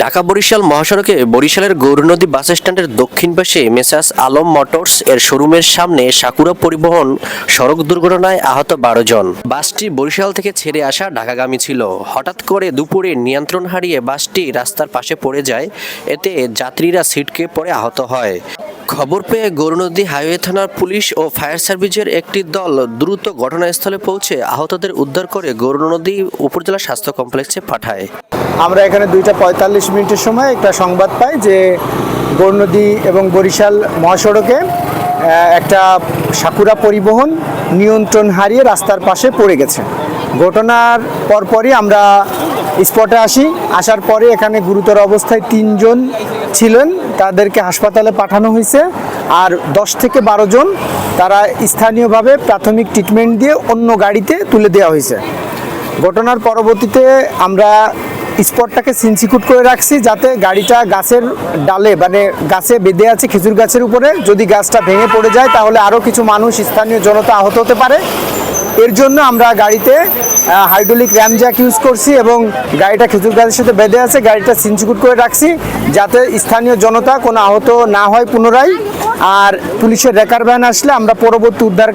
ঢাকা বরিশাল মহাসড়কে বরিশালের গৌরনদী বাস স্ট্যান্ডের দক্ষিণ পাশে মেসার্স আলম মোটরস এর শোরুমের সামনে সাকুরা পরিবহন সড়ক দুর্ঘটনায় আহত 12 জন। বাসটি বরিশাল থেকে ছেড়ে আসা ঢাকাগামী ছিল। হঠাৎ করে দুপুরে নিয়ন্ত্রণ হারিয়ে বাসটি রাস্তার পাশে পড়ে যায়, এতে যাত্রীরা ছিটকে পড়ে আহত হয়। খবর পেয়ে গৌরনদী হাইওয়ে থানার পুলিশ ও ফায়ার সার্ভিসের একটি দল দ্রুত ঘটনাস্থলে পৌঁছে আহতদের উদ্ধার করে গৌরনদী উপজেলা স্বাস্থ্য কমপ্লেক্সে পাঠায়। আমরা এখানে 2:45 সময় একটা সংবাদ পাই যে গৌরনদী এবং বরিশাল মহাসড়কে একটা সাকুরা পরিবহন নিয়ন্ত্রণ হারিয়ে রাস্তার পাশে পড়ে গেছে। ঘটনার পরপরই আমরা স্পটে আসার পরে এখানে গুরুতর অবস্থায় 3 জন ছিলেন, তাদেরকে হাসপাতালে পাঠানো হয়েছে। আর 10 থেকে 12 জন তারা স্থানীয়ভাবে প্রাথমিক ট্রিটমেন্ট দিয়ে অন্য গাড়িতে তুলে দেওয়া হয়েছে। ঘটনার পরবর্তীতে আমরা স্পটটাকে সিনসিকুট করে রাখছি, যাতে গাড়িটা গাছের ডালে মানে গাছে বেঁধে আছে খেজুর গাছের উপরে, যদি গাছটা ভেঙে পড়ে যায় তাহলে আরও কিছু মানুষ স্থানীয় জনতা আহত হতে পারে। এর জন্য আমরা গাড়িতে হাইড্রোলিক র্যাম জ্যাক ইউজ করছি এবং গাড়িটা খেজুর গাছের সাথে বেঁধে আছে, গাড়িটা সিনসিকুট করে রাখছি যাতে স্থানীয় জনতা কোনো আহত না হয় পুনরায়। আর পুলিশের রেকার ভ্যান আসলে আমরা পরবর্তী উদ্ধার